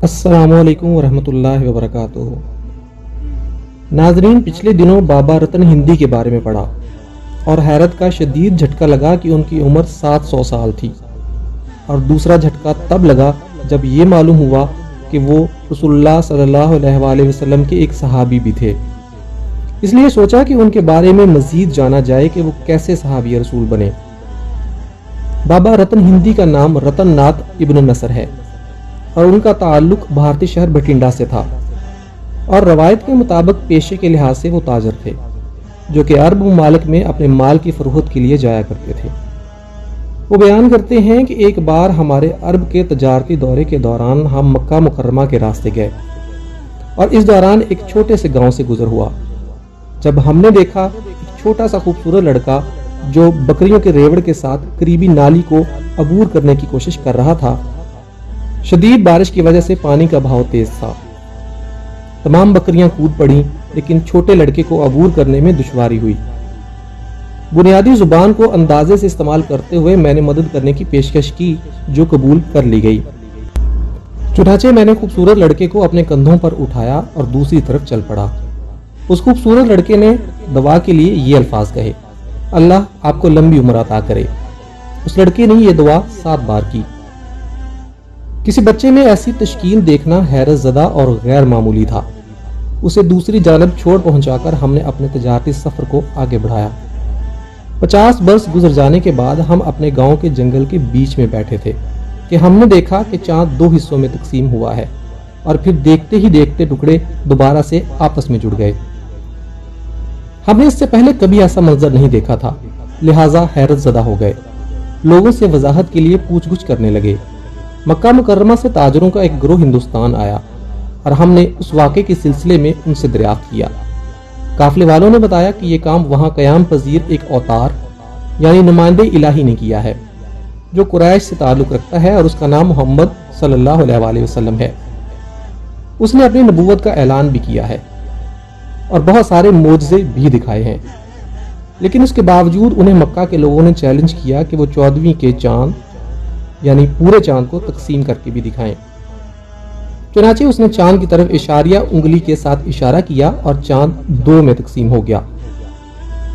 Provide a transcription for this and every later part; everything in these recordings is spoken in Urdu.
السلام علیکم ورحمۃ اللہ وبرکاتہ۔ ناظرین، پچھلے دنوں بابا رتن ہندی کے بارے میں پڑھا اور حیرت کا شدید جھٹکا لگا کہ ان کی عمر 700 سال تھی، اور دوسرا جھٹکا تب لگا جب یہ معلوم ہوا کہ وہ رسول اللہ صلی اللہ علیہ وآلہ وسلم کے ایک صحابی بھی تھے۔ اس لیے سوچا کہ ان کے بارے میں مزید جانا جائے کہ وہ کیسے صحابی رسول بنے۔ بابا رتن ہندی کا نام رتن ناتھ ابن نصر ہے اور ان کا تعلق بھارتی شہر بھٹنڈا سے تھا، اور روایت کے مطابق پیشے کے لحاظ سے وہ تاجر تھے جو کہ عرب ممالک میں اپنے مال کی فروخت کے لیے جایا کرتے تھے۔ وہ بیان کرتے ہیں کہ ایک بار ہمارے عرب کے تجارتی دورے کے دوران ہم مکہ مکرمہ کے راستے گئے اور اس دوران ایک چھوٹے سے گاؤں سے گزر ہوا۔ جب ہم نے دیکھا ایک چھوٹا سا خوبصورت لڑکا جو بکریوں کے ریوڑ کے ساتھ قریبی نالی کو عبور کرنے کی کوشش کر رہا تھا۔ شدید بارش کی وجہ سے پانی کا بہاؤ تیز تھا، تمام بکریاں کود پڑیں، لیکن چھوٹے لڑکے کو عبور کرنے میں دشواری ہوئی۔ بنیادی زبان کو اندازے سے استعمال کرتے ہوئے میں نے مدد کرنے کی پیشکش کی جو قبول کر لی گئی۔ چنانچہ میں نے خوبصورت لڑکے کو اپنے کندھوں پر اٹھایا اور دوسری طرف چل پڑا۔ اس خوبصورت لڑکے نے دعا کے لیے یہ الفاظ کہے: اللہ آپ کو لمبی عمر عطا کرے۔ اس لڑکے نے یہ دعا 7 بار کی۔ کسی بچے میں ایسی تشکیل دیکھنا حیرت زدہ اور غیر معمولی تھا۔ اسے دوسری جانب چھوڑ پہنچا کر ہم نے اپنے تجارتی سفر کو آگے بڑھایا۔ 50 برس گزر جانے کے بعد ہم اپنے گاؤں کے جنگل کے بیچ میں بیٹھے تھے کہ ہم نے دیکھا کہ چاند 2 حصوں میں تقسیم ہوا ہے، اور پھر دیکھتے ہی دیکھتے ٹکڑے دوبارہ سے آپس میں جڑ گئے۔ ہم نے اس سے پہلے کبھی ایسا منظر نہیں دیکھا تھا، لہٰذا حیرت زدہ ہو گئے۔ لوگوں سے وضاحت کے لیے پوچھ گچھ کرنے لگے۔ مکہ مکرمہ سے تاجروں کا ایک گروہ ہندوستان آیا اور ہم نے اس واقعے کے سلسلے میں ان سے دریافت کیا۔ قافلے والوں نے بتایا کہ یہ کام وہاں قیام پذیر ایک اوتار یعنی نمائندے الہی نے کیا ہے جو قریش سے تعلق رکھتا ہے، اور اس کا نام محمد صلی اللہ علیہ وآلہ وسلم ہے۔ اس نے اپنی نبوت کا اعلان بھی کیا ہے اور بہت سارے معجزے بھی دکھائے ہیں، لیکن اس کے باوجود انہیں مکہ کے لوگوں نے چیلنج کیا کہ وہ 14ویں کے چاند یعنی پورے چاند کو تقسیم کر کے بھی دکھائیں۔ چنانچہ اس نے چاند کی طرف اشاریہ انگلی کے ساتھ اشارہ کیا اور چاند 2 میں تقسیم ہو گیا۔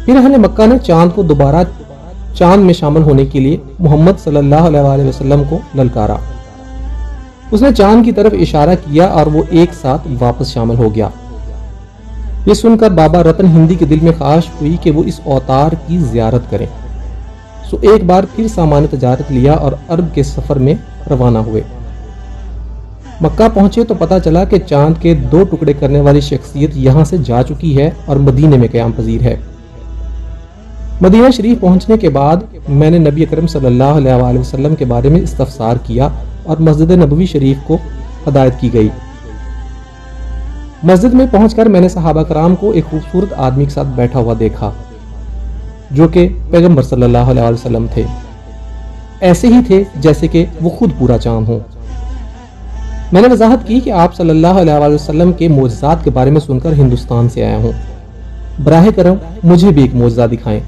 پھر اہل مکہ نے چاند کو دوبارہ چاند میں شامل ہونے کے لیے محمد صلی اللہ علیہ وآلہ وسلم کو للکارا۔ اس نے چاند کی طرف اشارہ کیا اور وہ ایک ساتھ واپس شامل ہو گیا۔ یہ سن کر بابا رتن ہندی کے دل میں خواہش ہوئی کہ وہ اس اوتار کی زیارت کریں، سو ایک بار پھر سامان تجارت لیا اور عرب کے سفر میں روانہ ہوئے۔ مکہ پہنچے تو پتہ چلا کہ چاند کے 2 ٹکڑے کرنے والی شخصیت یہاں سے جا چکی ہے اور مدینے میں قیام پذیر ہے۔ مدینہ شریف پہنچنے کے بعد میں نے نبی اکرم صلی اللہ علیہ وآلہ وسلم کے بارے میں استفسار کیا اور مسجد نبوی شریف کو ہدایت کی گئی۔ مسجد میں پہنچ کر میں نے صحابہ کرام کو ایک خوبصورت آدمی کے ساتھ بیٹھا ہوا دیکھا جو کہ پیغمبر صلی اللہ علیہ وسلم تھے، ایسے ہی تھے جیسے کہ وہ خود پورا چاند ہوں۔ میں نے وضاحت کی کہ آپ صلی اللہ علیہ وسلم کے معجزات کے بارے میں سن کر ہندوستان سے آیا ہوں، براہ کرم مجھے بھی ایک معجزہ دکھائیں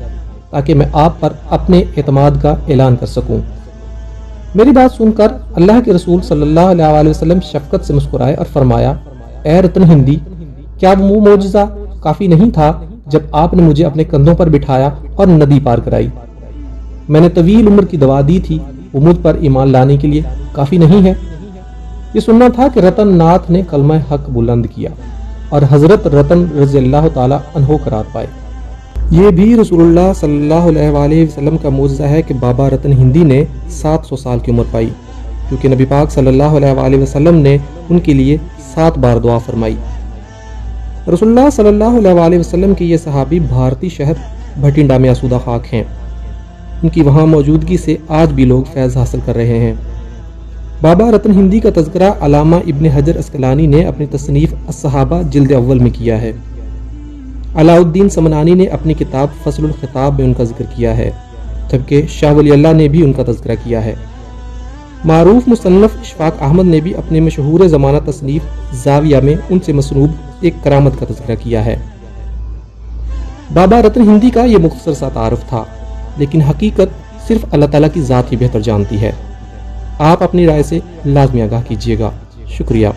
تاکہ میں آپ پر اپنے اعتماد کا اعلان کر سکوں۔ میری بات سن کر اللہ کے رسول صلی اللہ علیہ وسلم شفقت سے مسکرائے اور فرمایا: اے رتن ہندی، کیا وہ معجزہ کافی نہیں تھا جب آپ نے مجھے اپنے کندھوں پر بٹھایا اور ندی پار کرائی؟ میں نے طویل عمر کی دعا دی تھی، وہ مجھ پر ایمان لانے کے لیے کافی نہیں ہے؟ یہ سننا تھا کہ رتن ناتھ نے کلمہ حق بلند کیا اور حضرت رتن رضی اللہ تعالی عنہ قرار پائے۔ یہ بھی رسول اللہ صلی اللہ علیہ وآلہ وسلم کا معجزہ ہے کہ بابا رتن ہندی نے 700 سال کی عمر پائی، کیونکہ نبی پاک صلی اللہ علیہ وآلہ وسلم نے ان کے لیے 7 بار دعا فرمائی۔ رسول اللہ صلی اللہ علیہ وآلہ وسلم کے یہ صحابی بھارتی شہر بھٹنڈا میں آسودہ خاک ہیں۔ ان کی وہاں موجودگی سے آج بھی لوگ فیض حاصل کر رہے ہیں۔ بابا رتن ہندی کا تذکرہ علامہ ابن حجر اسقلانی نے اپنی تصنیف الصحابہ جلد اول میں کیا ہے۔ علاء الدین سمنانی نے اپنی کتاب فصل الخطاب میں ان کا ذکر کیا ہے، جبکہ شاہ ولی اللہ نے بھی ان کا تذکرہ کیا ہے۔ معروف مصنف اشفاق احمد نے بھی اپنے مشہور زمانہ تصنیف زاویہ میں ان سے مسنوب ایک کرامت کا تذکرہ کیا ہے۔ بابا رتن ہندی کا یہ مختصر سا تعارف تھا، لیکن حقیقت صرف اللہ تعالیٰ کی ذات ہی بہتر جانتی ہے۔ آپ اپنی رائے سے لازمی آگاہ کیجیے گا۔ شکریہ.